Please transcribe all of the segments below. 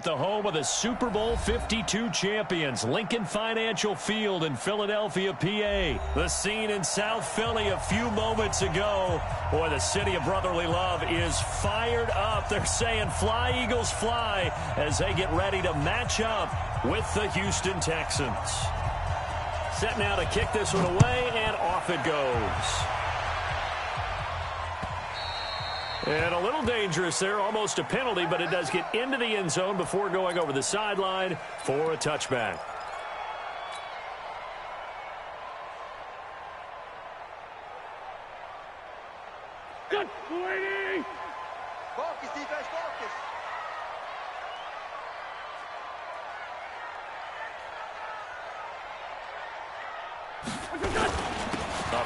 The home of the Super Bowl 52 champions, Lincoln Financial Field in Philadelphia, PA. The scene in South Philly a few moments ago. Boy, the city of brotherly love is fired up. They're saying fly, Eagles, fly, as they get ready to match up with the Houston Texans. Set now to kick this one away, and off it goes. And a little dangerous there, almost a penalty, but it does get into the end zone before going over the sideline for a touchback. Good, lady! Focus, defense, focus.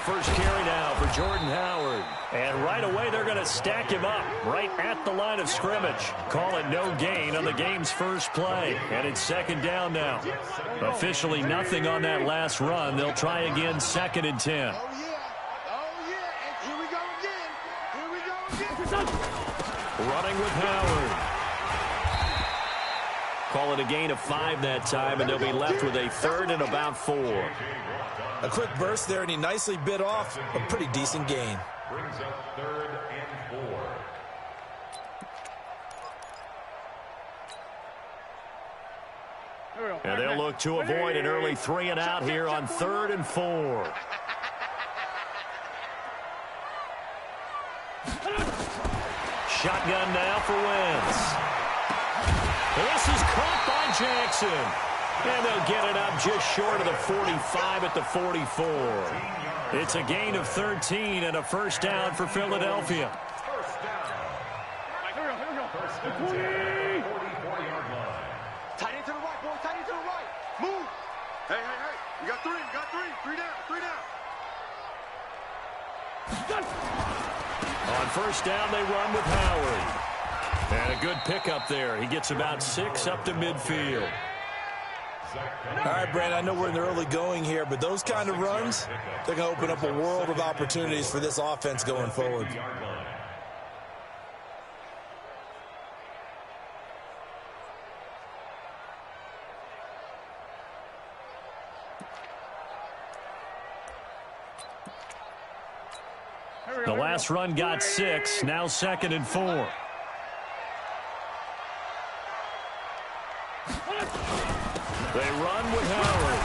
First carry now for Jordan Howard. And right away, they're going to stack him up right at the line of scrimmage. Call it no gain on the game's first play. And it's second down now. Officially nothing on that last run. They'll try again, 2nd and 10. Oh, yeah. And here we go again. Running with Howard. Call it a gain of 5 that time, and they'll be left with a 3rd and about 4. A quick burst there, and he nicely bit off a pretty decent gain. Brings up 3rd and 4. And they'll look to avoid an early 3 and out here on 3rd and 4. Shotgun now for Wentz. This is caught by Jackson. And they'll get it up just short of the 45 at the 44. It's a gain of 13 and a first down for Philadelphia. First down. First and 10, 44-yard line. Tight end to the right, boy. Tight end to the right. Move. Hey. You got 3. Three down. On first down, they run with Howard. And a good pickup there. He gets about 6 up to midfield. All right, Brandon, I know we're in the early going here, but those kind of runs, they're going to open up a world of opportunities for this offense going forward. The last run got 6, now 2nd and 4. They run with Howard.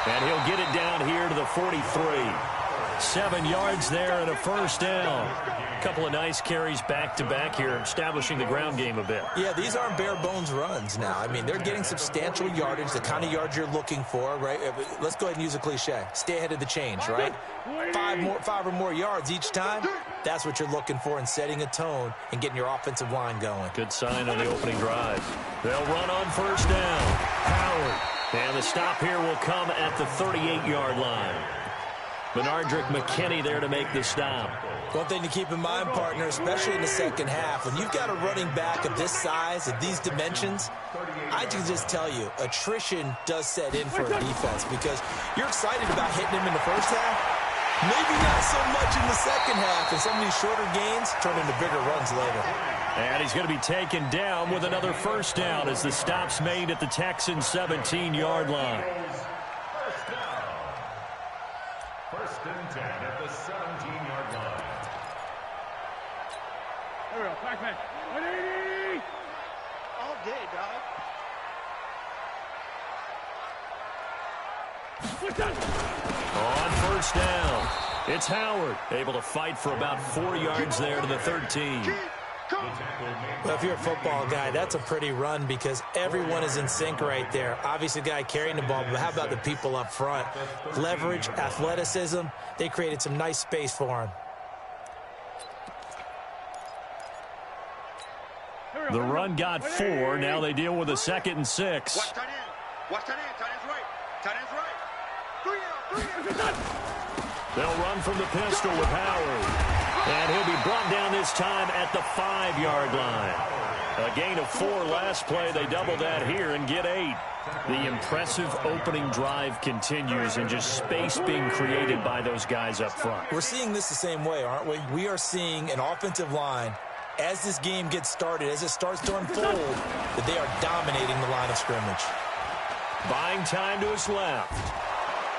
And he'll get it down here to the 43. 7 yards there and a first down. A couple of nice carries back-to-back here, establishing the ground game a bit. Yeah, these aren't bare-bones runs now. I mean, they're getting substantial yardage, the kind of yards you're looking for, right? Let's go ahead and use a cliche. Stay ahead of the change, right? 5 or more yards each time. That's what you're looking for in setting a tone and getting your offensive line going. Good sign on the opening drive. They'll run on first down. Howard. And the stop here will come at the 38-yard line. Benardrick McKinney there to make the stop. One thing to keep in mind, partner, especially in the second half, when you've got a running back of this size, of these dimensions, I can just tell you, attrition does set in for a defense because you're excited about hitting him in the first half. Maybe not so much in the second half, and some of these shorter gains turn into bigger runs later. And he's going to be taken down with another first down as the stop's made at the Texans' 17-yard line. First down. First and 10 at the 17-yard line. There we go. Back. 180. All day, dog. On first down, it's Howard, able to fight for about 4 yards there to the 13. Well, if you're a football guy, that's a pretty run because everyone is in sync right there. Obviously, the guy carrying the ball, but how about the people up front? Leverage, athleticism, they created some nice space for him. The run got 4. Now they deal with a 2nd and 6. Watch tight end. Tight end's right. Tight end's right. 3 out. They'll run from the pistol with Howard. And he'll be brought down this time at the 5-yard line. A gain of 4 last play. They double that here and get 8. The impressive opening drive continues and just space being created by those guys up front. We're seeing this the same way, aren't we? We are seeing an offensive line as this game gets started, as it starts to unfold, that they are dominating the line of scrimmage. Buying time to his left.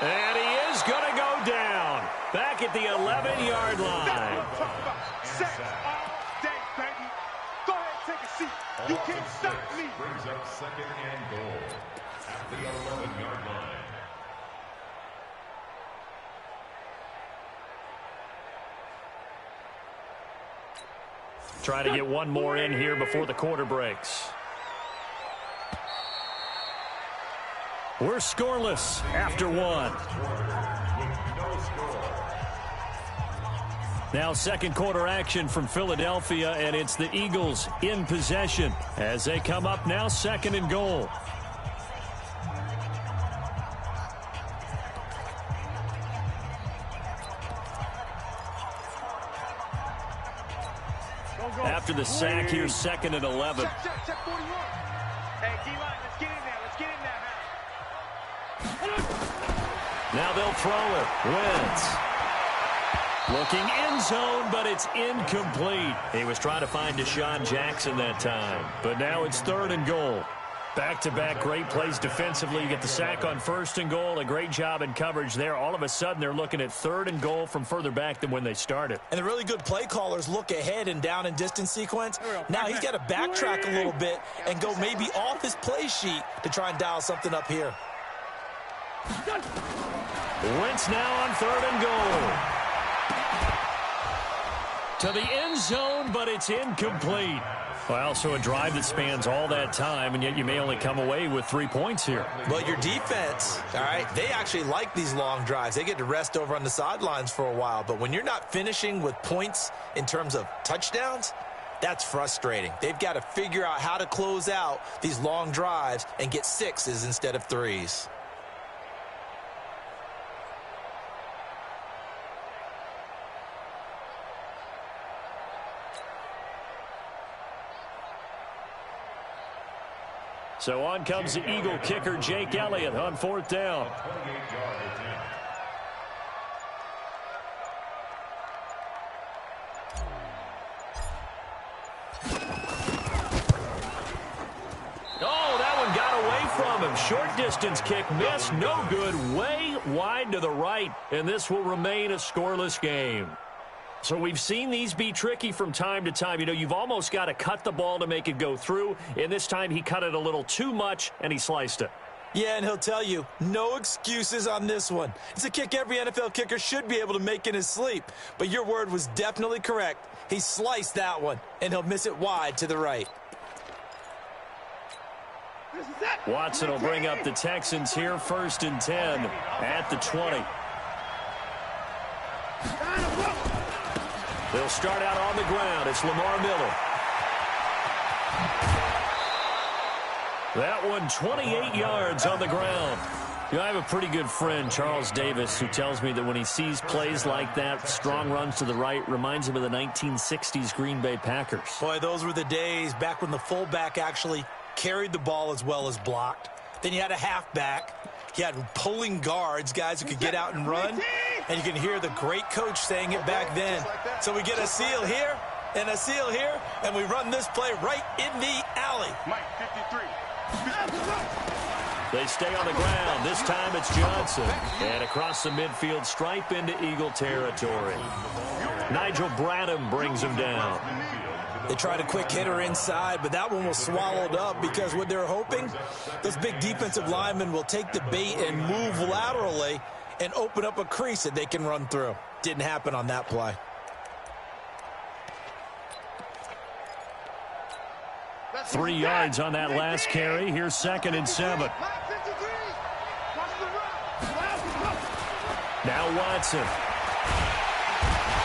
And he is going to go down. Back at the 11-yard line. Set all day, baby. Go ahead and take a seat. You can't stop me. Brings up second and goal at the 11-yard line. Trying to get one more in here before the quarter breaks. We're scoreless after one. Now second quarter action from Philadelphia, and it's the Eagles in possession as they come up now second and goal. After the sack here, second and 11. Check 41. Hey, D-line, let's get in there. Let's get in there, huh? Now they'll throw it. Wentz. Looking end zone, but it's incomplete. He was trying to find Deshaun Jackson that time. But now it's third and goal. Back-to-back great plays defensively. You get the sack on first and goal. A great job in coverage there. All of a sudden, they're looking at third and goal from further back than when they started. And the really good play callers look ahead and down and distance sequence. Now he's got to backtrack a little bit and go maybe off his play sheet to try and dial something up here. Wentz now on third and goal. To the end zone, but it's incomplete. Well, so a drive that spans all that time, and yet you may only come away with 3 points here. Well, your defense, all right, they actually like these long drives. They get to rest over on the sidelines for a while. But when you're not finishing with points in terms of touchdowns, that's frustrating. They've got to figure out how to close out these long drives and get sixes instead of threes. So on comes the Eagle kicker, Jake Elliott, on fourth down. Oh, that one got away from him. Short distance kick missed, no good, way wide to the right. And this will remain a scoreless game. So we've seen these be tricky from time to time. You know, you've almost got to cut the ball to make it go through. And this time he cut it a little too much, and he sliced it. Yeah, and he'll tell you, no excuses on this one. It's a kick every NFL kicker should be able to make in his sleep. But your word was definitely correct. He sliced that one, and he'll miss it wide to the right. Watson will bring up the Texans here, 1st and 10 at the 20. They'll start out on the ground. It's Lamar Miller. That one 28 yards on the ground. You know, I have a pretty good friend, Charles Davis, who tells me that when he sees plays like that, strong runs to the right, reminds him of the 1960s Green Bay Packers. Boy, those were the days back when the fullback actually carried the ball as well as blocked. Then you had a halfback. You had pulling guards, guys who could get out and run. And you can hear the great coach saying it back then. So we get a seal here and a seal here, and we run this play right in the alley. Mike, 53. They stay on the ground. This time it's Johnson. And across the midfield stripe into Eagle territory. Nigel Bradham brings him down. They tried a quick hitter inside, but that one was swallowed up because what they're hoping, those big defensive linemen will take the bait and move laterally and open up a crease that they can run through. Didn't happen on that play. That's 3 yards on that last carry. Here's 2nd and 7. Now Watson.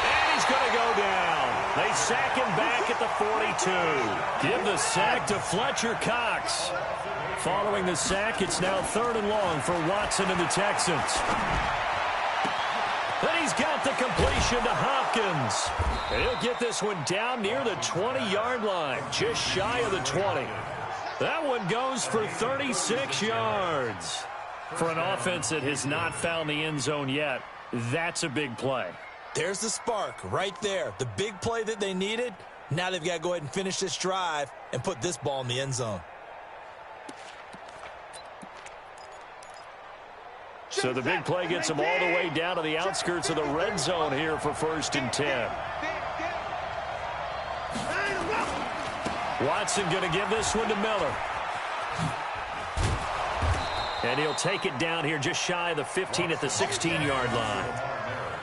And he's going to go down. They sack him back at the 42. Give the sack to Fletcher Cox. Following the sack, it's now 3rd and long for Watson and the Texans. Then he's got the completion to Hopkins. And he'll get this one down near the 20-yard line, just shy of the 20. That one goes for 36 yards. For an offense that has not found the end zone yet, that's a big play. There's the spark right there. The big play that they needed Now they've got to go ahead and finish this drive and put this ball in the end zone. So the big play gets them all the way down to the outskirts of the red zone here for 1st and 10. Watson going to give this one to Miller. And he'll take it down here just shy of the 15 at the 16-yard line.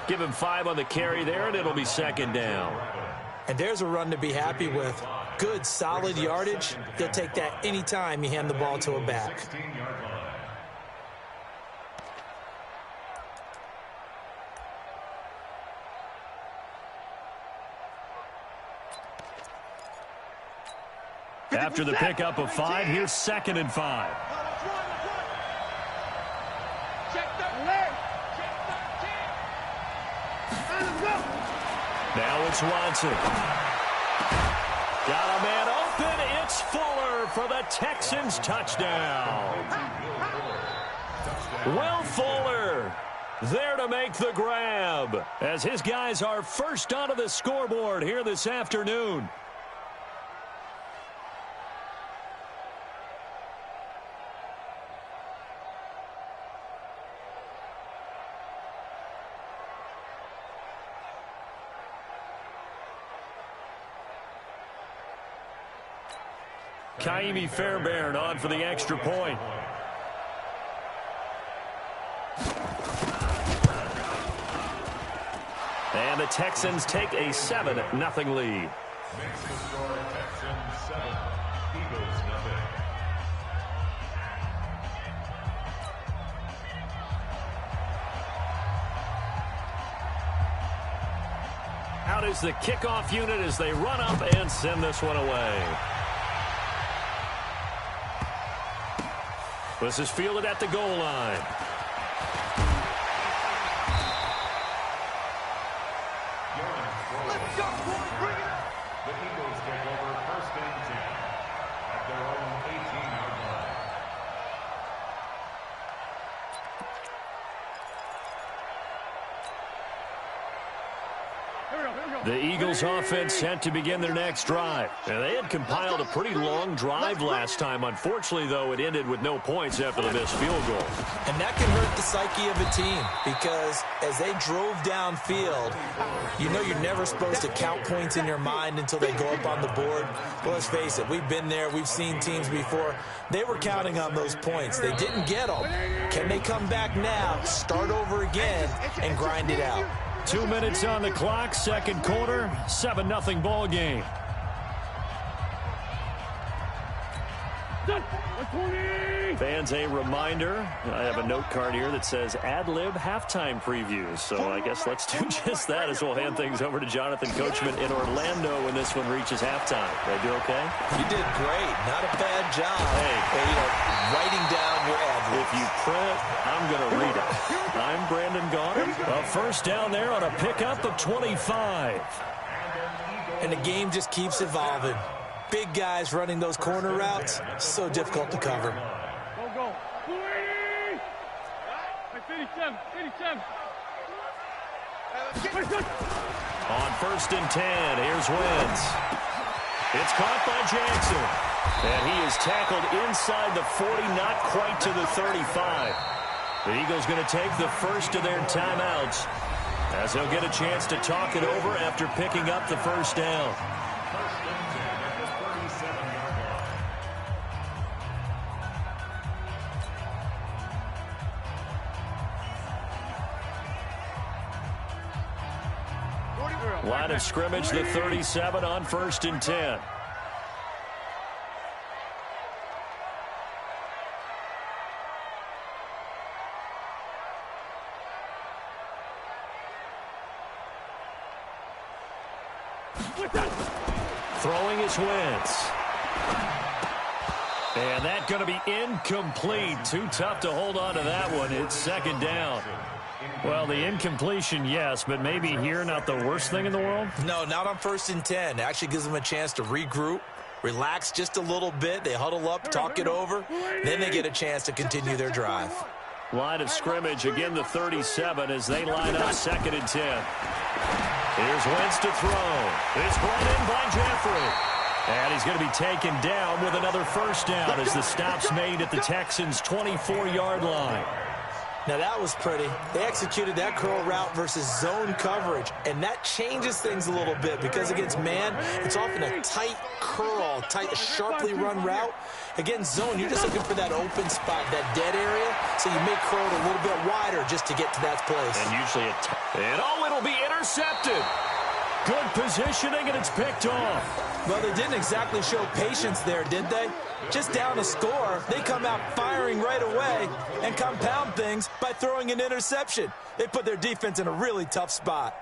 Give him 5 on the carry there, and it'll be 2nd down. And there's a run to be happy with. Good, solid yardage. They'll take that anytime you hand the ball to a back. After the pickup of 5, here's 2nd and 5. Now it's Watson. Got a man open. It's Fuller for the Texans touchdown. Will Fuller there to make the grab as his guys are first onto the scoreboard here this afternoon. Kaimi Fairbairn on for the extra point. And the Texans take a 7-0 lead. Makes the score Texans 7, Eagles 0. Out is the kickoff unit as they run up and send this one away. This is fielded at the goal line. Let's go, boys. Bring it up. The Eagles take over 1st and 10 at their own 18-yard line. The Eagles offense set to begin their next drive. And they had compiled a pretty long drive last time. Unfortunately, though, it ended with no points after the missed field goal. And that can hurt the psyche of a team because as they drove downfield, you know you're never supposed to count points in your mind until they go up on the board. But let's face it, we've been there. We've seen teams before. They were counting on those points. They didn't get them. Can they come back now, start over again, and grind it out? 2 minutes on the clock, 2nd quarter, 7-0 ball game. Fans, a reminder, I have a note card here that says ad-lib halftime previews. So I guess let's do just that as we'll hand things over to Jonathan Coachman in Orlando when this one reaches halftime. Did I do okay? You did great. Not a bad job. Hey, writing down your ad-libs. If you print, I'm going to read it. I'm Brandon Gaudin. A first down there on a pickup of 25. And the game just keeps evolving. Big guys running those corner routes, so difficult to cover. Go. 280. 87. 87. On 1st and 10, here's Wentz. It's caught by Jackson. And he is tackled inside the 40, not quite to the 35. The Eagles going to take the first of their timeouts as they'll get a chance to talk it over after picking up the first down. Line of scrimmage, the 37 on 1st and 10. Throwing is Wentz. And that's going to be incomplete. Too tough to hold on to that one. It's 2nd down. Well, the incompletion, yes, but maybe here not the worst thing in the world? No, not on 1st and 10. It actually gives them a chance to regroup, relax just a little bit. They huddle up, talk it over. Then they get a chance to continue their drive. Line of scrimmage, again the 37 as they line up 2nd and 10. Here's Wentz to throw. It's brought in by Jeffrey. And he's going to be taken down with another first down as the stop's made at the Texans' 24-yard line. Now that was pretty. They executed that curl route versus zone coverage, and that changes things a little bit because against man, it's often a tight curl, tight, sharply run route. Against zone, you're just looking for that open spot, that dead area, so you make curl a little bit wider just to get to that place. And usually it'll be intercepted. Good positioning, and it's picked off. Well, they didn't exactly show patience there, did they? Just down a score, they come out firing right away and compound things by throwing an interception. They put their defense in a really tough spot.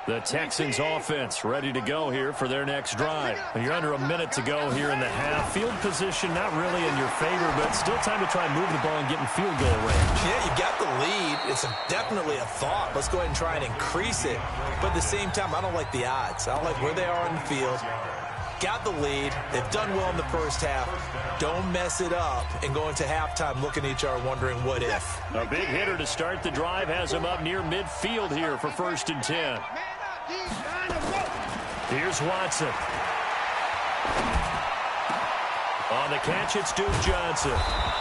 The Texans offense ready to go here for their next drive. You're under a minute to go here in the half. Field position not really in your favor, but still time to try and move the ball and get in field goal range. Yeah, you got the lead. It's definitely a thought. Let's go ahead and try and increase it. But at the same time, I don't like the odds. I don't like where they are on the field. Got the lead. They've done well in the first half. Don't mess it up and go into halftime looking at each other wondering what if. A big hitter to start the drive has him up near midfield here for 1st and 10. Here's Watson. On the catch, it's Duke Johnson.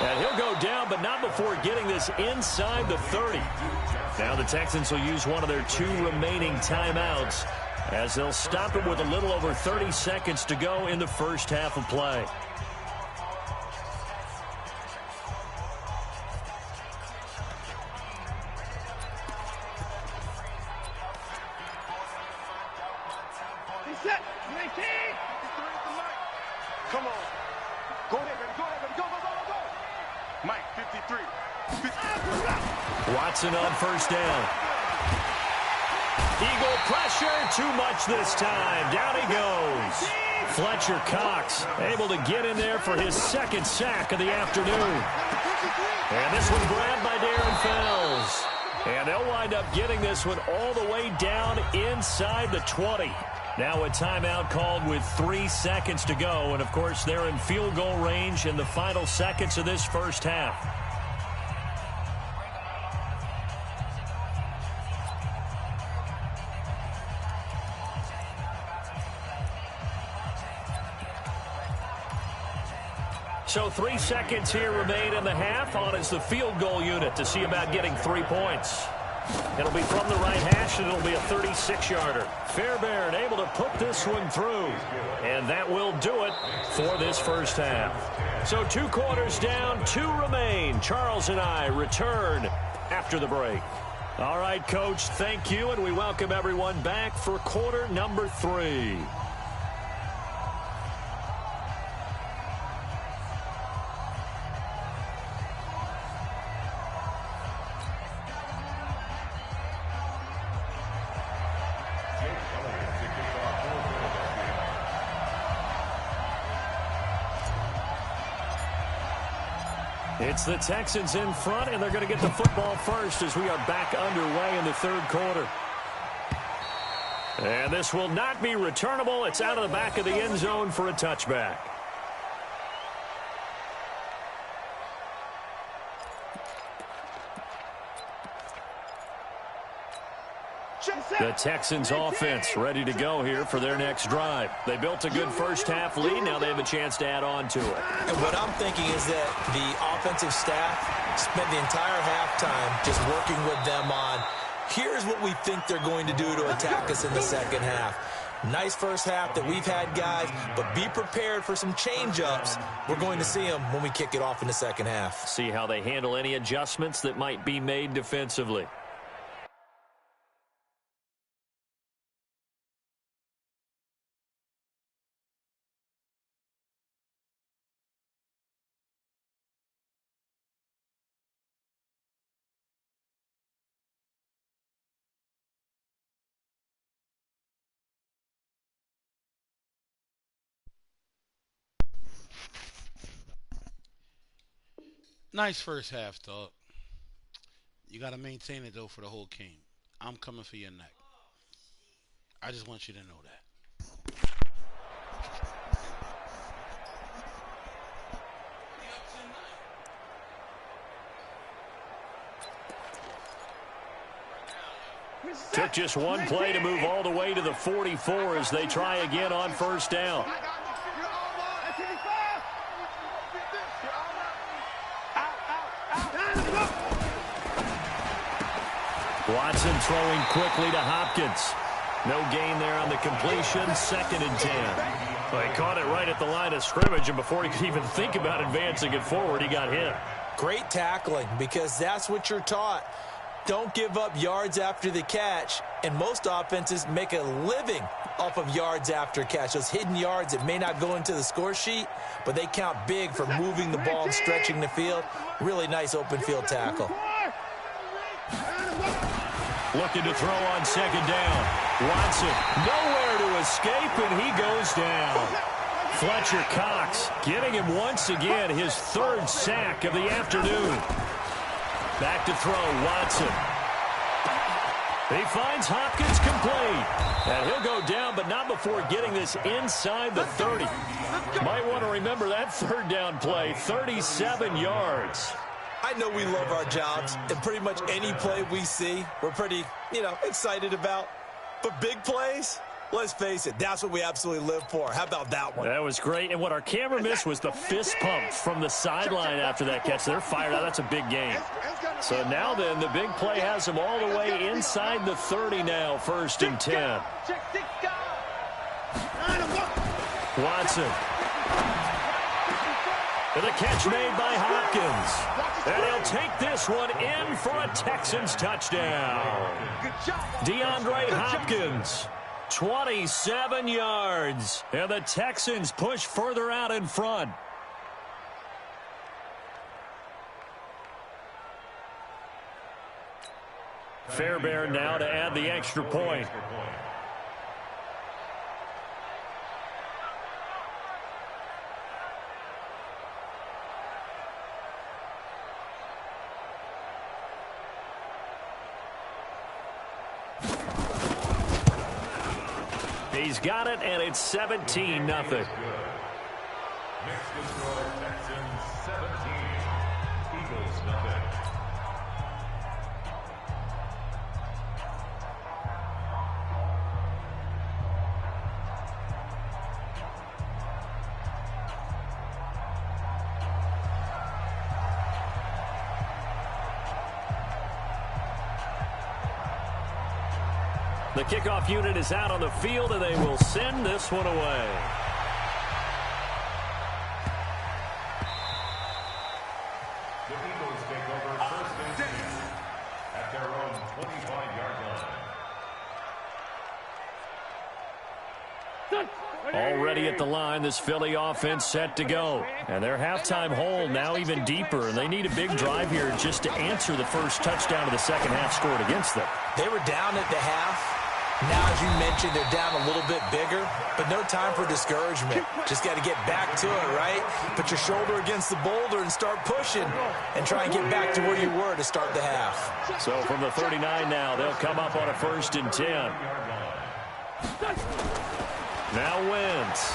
And he'll go down, but not before getting this inside the 30. Now the Texans will use one of their 2 remaining timeouts as they'll stop it with a little over 30 seconds to go in the first half of play. Come on. Go ahead, baby. Go ahead, baby. Go, go, go, go, go. Mike, 53. Watson on first down. Eagle pressure. Too much this time. Down he goes. Fletcher Cox able to get in there for his 2nd sack of the afternoon. And this one grabbed by Darren Fells. And they'll wind up getting this one all the way down inside the 20. Now a timeout called with 3 seconds to go. And, of course, they're in field goal range in the final seconds of this first half. So 3 seconds here remain in the half. On is the field goal unit to see about getting 3 points. It'll be from the right hash, and it'll be a 36-yarder. Fairbairn able to put this one through. And that will do it for this first half. So 2 quarters down, 2 remain. Charles and I return after the break. All right, Coach, thank you, and we welcome everyone back for quarter number 3. It's the Texans in front, and they're going to get the football first as we are back underway in the 3rd quarter. And this will not be returnable. It's out of the back of the end zone for a touchback. The Texans offense ready to go here for their next drive. They built a good first half lead. Now they have a chance to add on to it. And what I'm thinking is that the offensive staff spent the entire halftime just working with them on, here's what we think they're going to do to attack us in the second half. Nice first half that we've had, guys, but be prepared for some change-ups. We're going to see them when we kick it off in the second half. See how they handle any adjustments that might be made defensively. Nice first half, though. You got to maintain it, though, for the whole game. I'm coming for your neck. I just want you to know that. Took just one play to move all the way to the 44 as they try again on first down. Watson throwing quickly to Hopkins. No gain there on the completion. 2nd and 10. Well, he caught it right at the line of scrimmage, and before he could even think about advancing it forward, he got hit. Great tackling, because that's what you're taught. Don't give up yards after the catch, and most offenses make a living off of yards after catch. Those hidden yards that may not go into the score sheet, but they count big for moving the ball and stretching the field. Really nice open field tackle. Looking to throw on 2nd down. Watson nowhere to escape, and he goes down. Fletcher Cox getting him once again his 3rd sack of the afternoon. Back to throw, Watson. He finds Hopkins complete. And he'll go down, but not before getting this inside the 30. Might want to remember that 3rd down play, 37 yards. I know we love our jobs, and pretty much any play we see, we're pretty, excited about. But big plays, let's face it, that's what we absolutely live for. How about that one? That was great, and what our camera missed was the fist pump from the sideline after that catch. They're fired out. That's a big game. So now then, the big play has them all the way inside the 30 now, 1st and 10. Watson. And the catch made by Hopkins. And he'll take this one in for a Texans touchdown. DeAndre Hopkins, 27 yards. And the Texans push further out in front. Fairbairn now to add the extra point. He's got it, and it's 17-0. Next to score, Texans 17, Eagles 0. The kickoff unit is out on the field, and they will send this one away. The Eagles take over 1st and 10 at their own 25-yard line. Already at the line, this Philly offense set to go. And their halftime hole now even deeper, and they need a big drive here just to answer the first touchdown of the second half scored against them. They were down at the half. Now, as you mentioned, they're down a little bit bigger, but no time for discouragement. Just got to get back to it, right? Put your shoulder against the boulder and start pushing and try and get back to where you were to start the half. So from the 39 now, they'll come up on a 1st and 10. Now Wentz.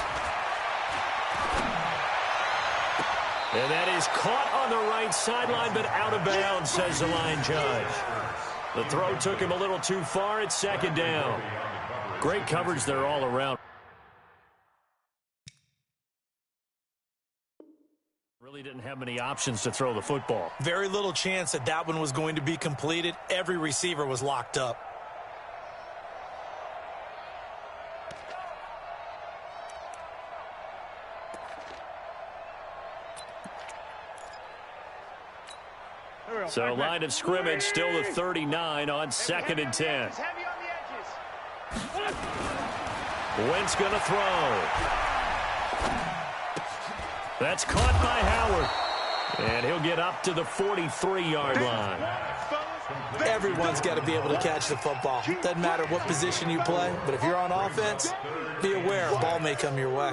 And that is caught on the right sideline, but out of bounds, says the line judge. The throw took him a little too far. It's 2nd down. Great coverage there all around. Really didn't have many options to throw the football. Very little chance that that one was going to be completed. Every receiver was locked up. So line of scrimmage still the 39 on 2nd and 10. Wentz going to throw. That's caught by Howard. And he'll get up to the 43-yard line. Everyone's got to be able to catch the football. Doesn't matter what position you play, but if you're on offense, be aware a ball may come your way.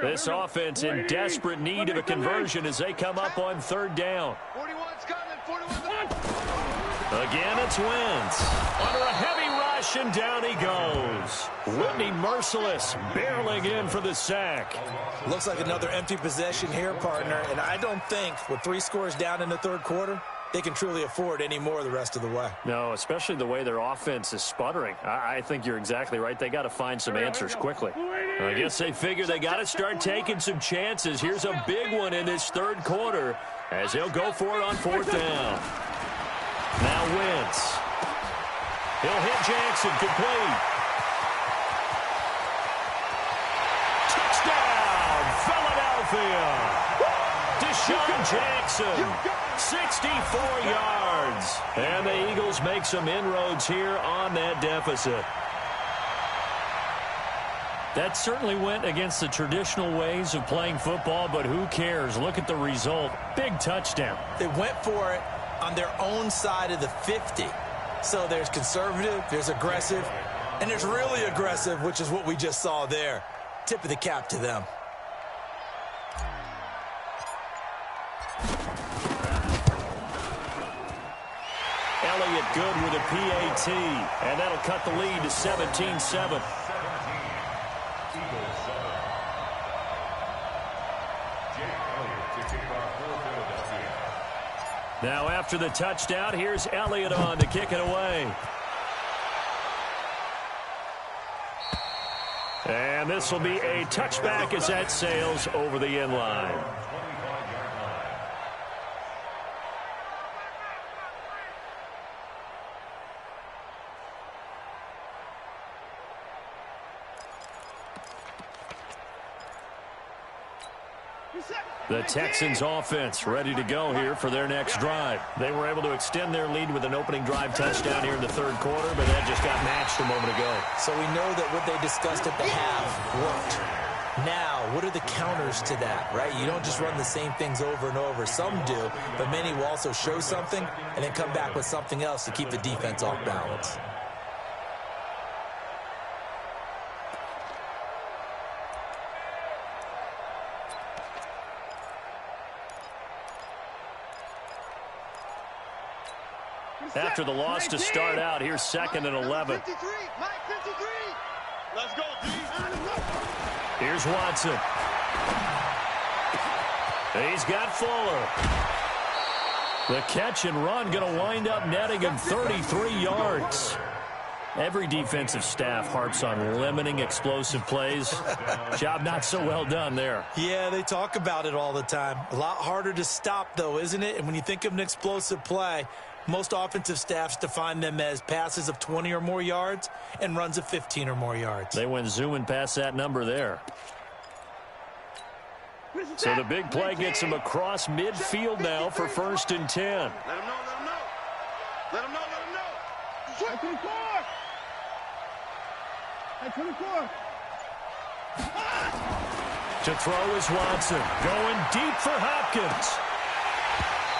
This offense in desperate need of a conversion as they come up on 3rd down. 41's coming, 41's on. Again, it's Wentz. Under a heavy rush, and down he goes. Whitney Merciless barreling in for the sack. Looks like another empty possession here, partner. And I don't think, with 3 scores down in the third quarter, they can truly afford any more the rest of the way. No, especially the way their offense is sputtering. I think you're exactly right. They got to find some answers quickly. I guess they figure they got to start taking some chances. Here's a big one in this third quarter as he'll go for it on 4th down. Now Wentz. He'll hit Jackson complete. Touchdown, Philadelphia. Deshaun Jackson, 64 yards. And the Eagles make some inroads here on that deficit. That certainly went against the traditional ways of playing football, but who cares? Look at the result. Big touchdown. They went for it on their own side of the 50. So there's conservative, there's aggressive, and there's really aggressive, which is what we just saw there. Tip of the cap to them. Elliott good with a PAT, and that'll cut the lead to 17-7. Now after the touchdown, here's Elliott on to kick it away. And this will be a touchback as that sails over the end line. The Texans offense ready to go here for their next drive. They were able to extend their lead with an opening drive touchdown here in the third quarter, but that just got matched a moment ago. So we know that what they discussed at the half worked. Now, what are the counters to that, right? You don't just run the same things over and over. Some do, but many will also show something and then come back with something else to keep the defense off balance. After the loss to start out, here's 2nd and 11. Let's go, D. Here's Watson. He's got Fuller. The catch and run going to wind up netting him 33 yards. Every defensive staff harps on limiting explosive plays. Job not so well done there. Yeah, they talk about it all the time. A lot harder to stop, though, isn't it? And when you think of an explosive play, most offensive staffs define them as passes of 20 or more yards and runs of 15 or more yards. They went zooming past that number there. So the big play gets him across midfield now for 1st and 10. Let him know, let him know. Let him know, let him know. 24. At 24. To throw is Watson. Going deep for Hopkins.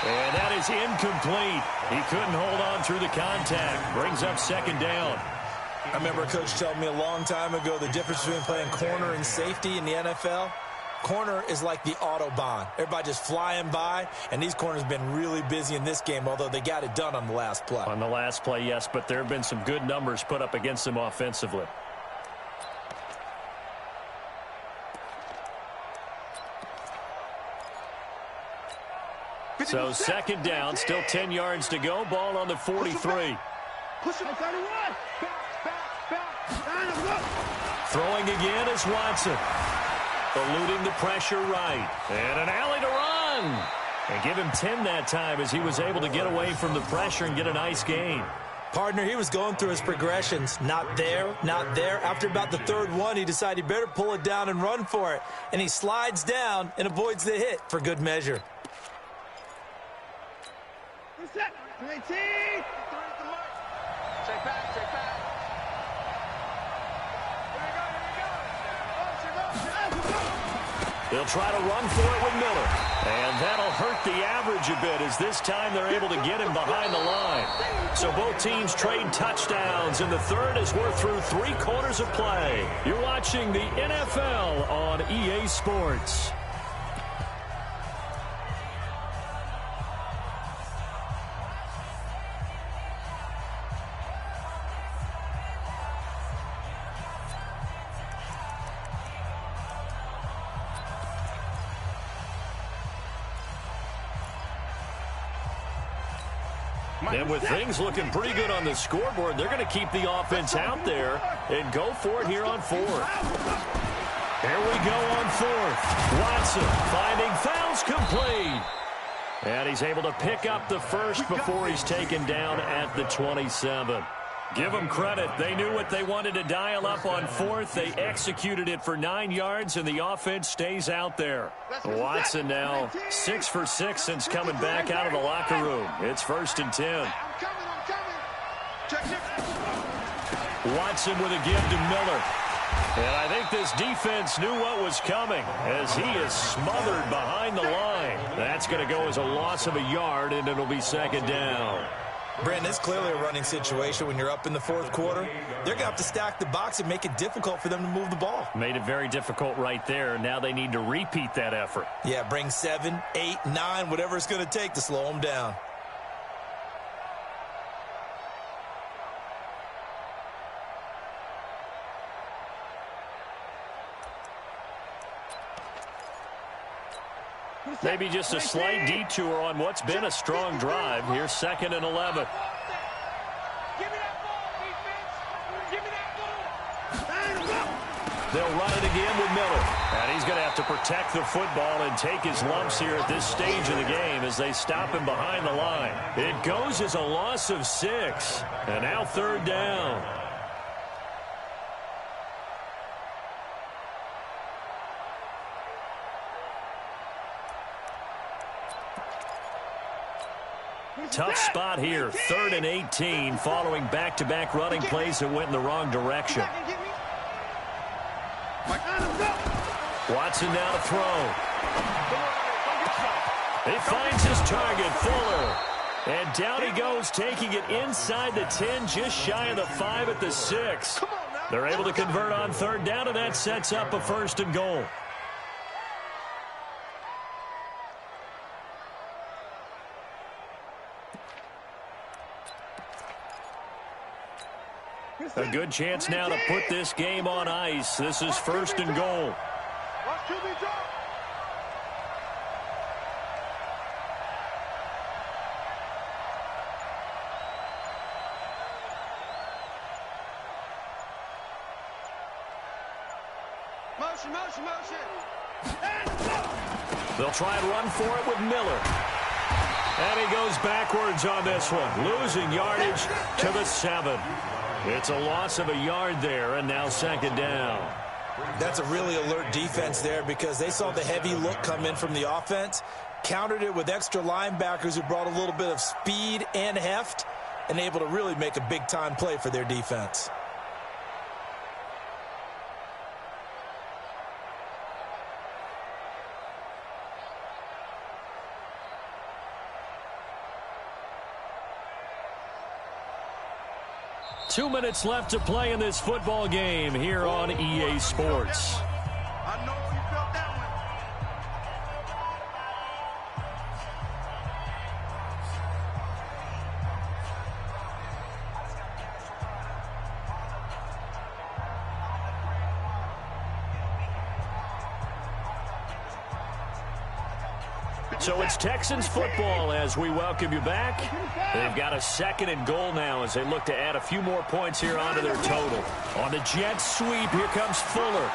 And that is incomplete. He couldn't hold on through the contact. Brings up 2nd down. I remember a coach telling me a long time ago the difference between playing corner and safety in the NFL. Corner is like the Autobahn. Everybody just flying by, and these corners have been really busy in this game, although they got it done on the last play. On the last play, yes, but there have been some good numbers put up against them offensively. So 2nd down, still 10 yards to go. Ball on the 43. Push him. Throwing again is Watson. Eluding the pressure right. And an alley to run. And give him 10 that time as he was able to get away from the pressure and get a nice gain. Partner, he was going through his progressions. Not there, not there. After about the 3rd one, he decided he better pull it down and run for it. And he slides down and avoids the hit for good measure. Set. 19. Check back, check back. They'll try to run for it with Miller. And that'll hurt the average a bit as this time they're able to get him behind the line. So both teams trade touchdowns in the third as we're through 3 quarters of play. You're watching the NFL on EA Sports. And with things looking pretty good on the scoreboard, they're going to keep the offense out there and go for it here on fourth. Here we go on fourth. Watson finding fouls complete. And he's able to pick up the first before he's taken down at the 27. Give them credit. They knew what they wanted to dial up on fourth. They executed it for 9 yards, and the offense stays out there. Watson now 6 for 6 since coming back out of the locker room. It's 1st and 10. Watson with a give to Miller. And I think this defense knew what was coming as he is smothered behind the line. That's going to go as a loss of a yard, and it'll be 2nd down. Brandon, it's clearly a running situation when you're up in the 4th quarter. They're going to have to stack the box and make it difficult for them to move the ball. Made it very difficult right there. Now they need to repeat that effort. Yeah, bring 7, 8, 9, whatever it's going to take to slow them down. Maybe just a slight detour on what's been a strong drive. Here's 2nd and 11. Give me that ball, defense. Give me that ball. They'll run it again with Miller. And he's going to have to protect the football and take his lumps here at this stage of the game as they stop him behind the line. It goes as a loss of 6. And now 3rd down. Tough spot here, 3rd and 18, following back-to-back running plays that went in the wrong direction. Watson now to throw. He finds his target, Fuller. And down he goes, taking it inside the 10, just shy of the 5 at the 6. They're able to convert on 3rd down, and that sets up a 1st and goal. A good chance now to put this game on ice. This is 1st and goal. Motion. They'll try and run for it with Miller. And he goes backwards on this one, losing yardage to the 7. It's a loss of a yard there, and now 2nd down. That's a really alert defense there because they saw the heavy look come in from the offense, countered it with extra linebackers who brought a little bit of speed and heft, and able to really make a big-time play for their defense. Two minutes left to play in this football game here on EA Sports. I know you felt that one. So it's Texans football as we welcome you back. They've got a 2nd and goal now as they look to add a few more points here onto their total. On the jet sweep, here comes Fuller.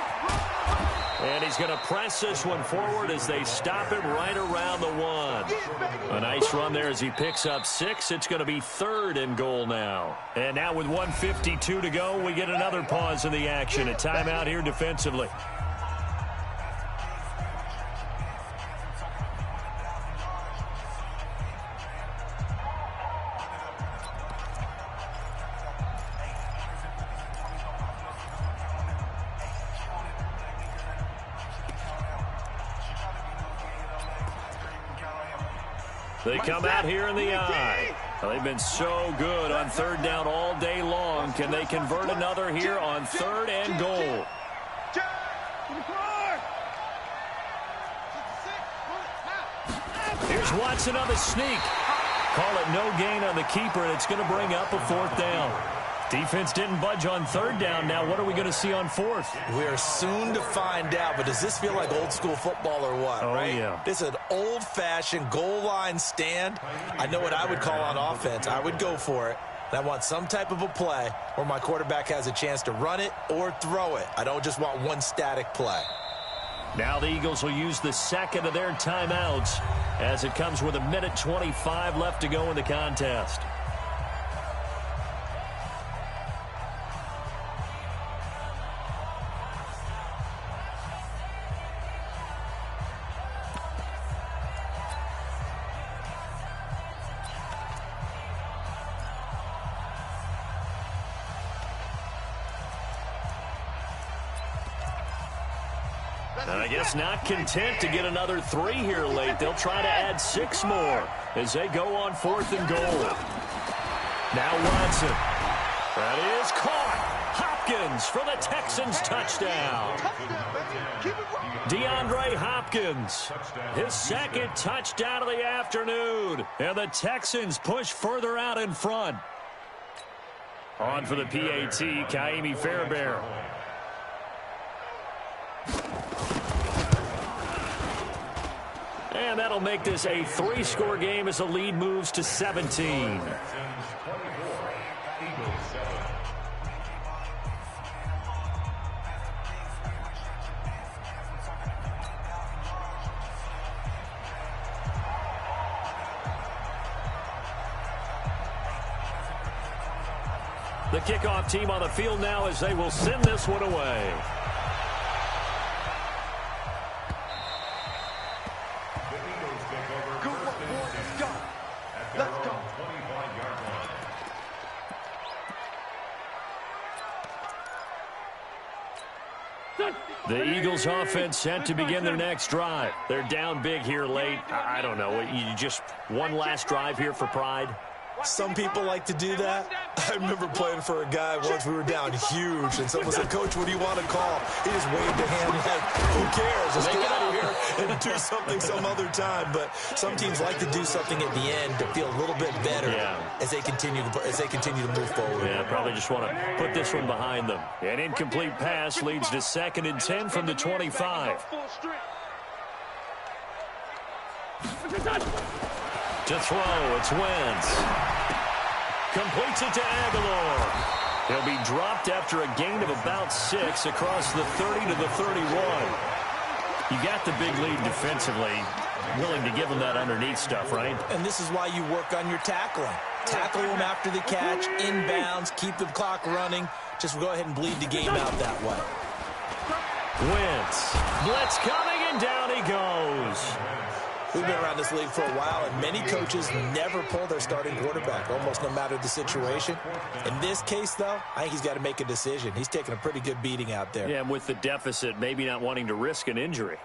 And he's going to press this one forward as they stop him right around the 1. A nice run there as he picks up 6. It's going to be 3rd and goal now. And now with 1:52 to go, we get another pause in the action. A timeout here defensively. They come out here in the eye. Well, they've been so good on 3rd down all day long. Can they convert another here on 3rd and goal? Here's Watson on the sneak. Call it no gain on the keeper, and it's going to bring up a 4th down. Defense didn't budge on third down. Now what are we going to see on fourth? We're soon to find out, but does this feel like old school football or what, right? Yeah. This is an old-fashioned goal line stand. I know what I would call on offense. I would go for it. And I want some type of a play where my quarterback has a chance to run it or throw it. I don't just want one static play. Now the Eagles will use the second of their timeouts as it comes with 1:25 left to go in the contest. I guess not content to get another 3 here late. They'll try to add 6 more as they go on 4th and goal. Now Watson. That is caught. Hopkins for the Texans touchdown. DeAndre Hopkins, his second touchdown of the afternoon. And the Texans push further out in front. On for the PAT, Kaimi Fairbairn. And that'll make this a 3-score game as the lead moves to 17. The kickoff team on the field now as they will send this one away. The Eagles offense set to begin their next drive. They're down big here late. I don't know. You just one last drive here for pride? Some people like to do that. I remember playing for a guy once. We were down huge, and someone said, "Coach, what do you want to call?" He just waved a hand like, "Who cares? Let's get out of here and do something some other time." But some teams like to do something at the end to feel a little bit better as they continue to move forward. Yeah, probably just want to put this one behind them. An incomplete pass leads to 2nd and 10 from the 25. To throw, it's Wentz. Completes it to Aguilar. He'll be dropped after a gain of about 6 across the 30 to the 31. You got the big lead defensively. Willing to give them that underneath stuff, right? And this is why you work on your tackling. Tackle them after the catch, inbounds, keep the clock running. Just go ahead and bleed the game out that way. Wentz. Blitz coming, and down he goes. We've been around this league for a while, and many coaches never pull their starting quarterback, almost no matter the situation. In this case, though, I think he's got to make a decision. He's taking a pretty good beating out there. Yeah, and with the deficit, maybe not wanting to risk an injury.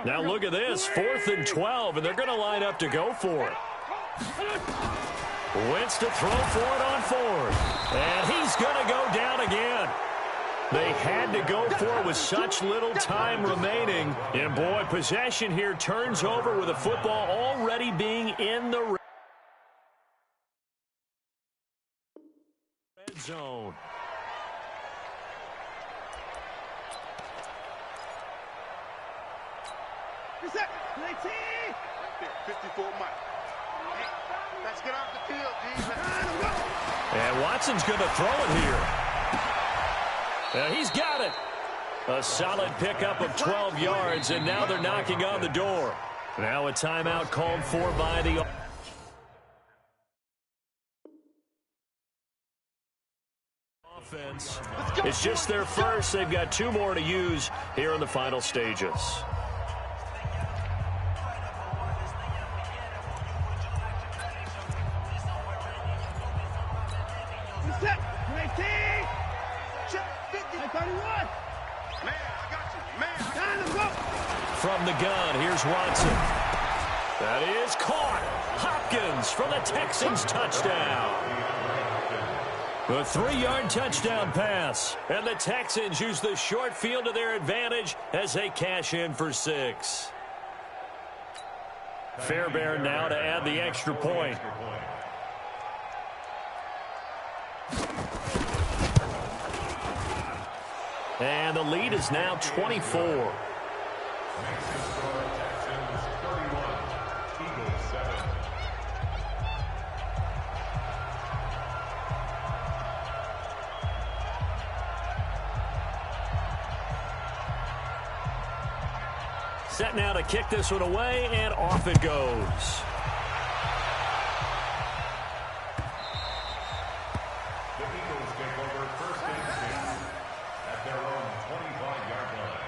Now look at this, 4th and 12, and they're going to line up to go for it. Wentz to throw for it on 4th, and he's going to go down again. They had to go for it with such little time remaining. And, boy, possession here turns over with the football already being in the red zone. Reset. 54 Mike. Let's get off the field, D. And Watson's going to throw it here. He's got it. A solid pickup of 12 yards, and now they're knocking on the door. Now a timeout called for by the offense. It's just their first. They've got 2 more to use here in the final stages. From the gun, here's Watson. That is caught. Hopkins for the Texans touchdown. A 3-yard touchdown pass. And the Texans use the short field to their advantage as they cash in for 6. Fairbairn now to add the extra point. And the lead is now 24. Texans 31, Eagles 7. Set now to kick this one away, and off it goes. The Eagles take over first and 6 at their own 25-yard line.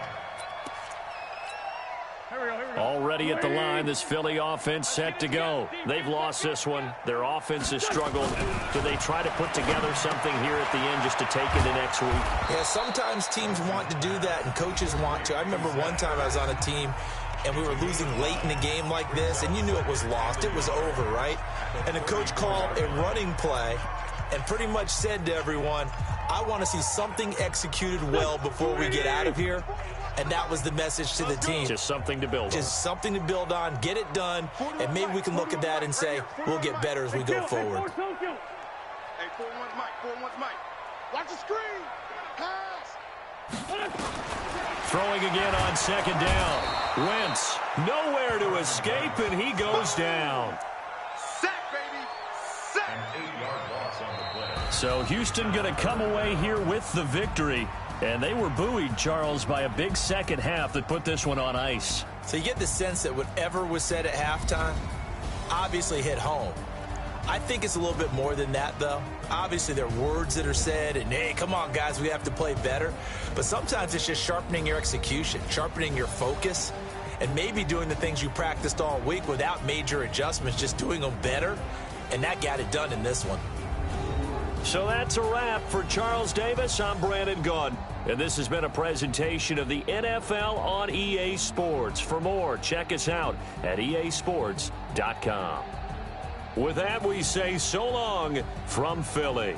Already at the line, this Philly offense set to go. They've lost this one. Their offense has struggled. Do they try to put together something here at the end just to take into next week? Yeah, sometimes teams want to do that and coaches want to. I remember one time I was on a team and we were losing late in the game like this, and you knew it was lost. It was over, right? And the coach called a running play and pretty much said to everyone, I want to see something executed well before we get out of here. And that was the message to the team. Just something to build on. Just something to build on, get it done, and maybe we can look at that and say, we'll get better as we go forward. Hey, 4-1's Mike, 4-1's Mike. Watch the screen. Pass. Throwing again on second down. Wentz, nowhere to escape, and he goes down. Sack, baby. Sack. An 8-yard loss on the play. So Houston going to come away here with the victory. And they were buoyed, Charles, by a big second half that put this one on ice. So you get the sense that whatever was said at halftime obviously hit home. I think it's a little bit more than that, though. Obviously, there are words that are said, and, hey, come on, guys, we have to play better. But sometimes it's just sharpening your execution, sharpening your focus, and maybe doing the things you practiced all week without major adjustments, just doing them better. And that got it done in this one. So that's a wrap for Charles Davis. I'm Brandon Gunn. And this has been a presentation of the NFL on EA Sports. For more, check us out at easports.com. With that, we say so long from Philly.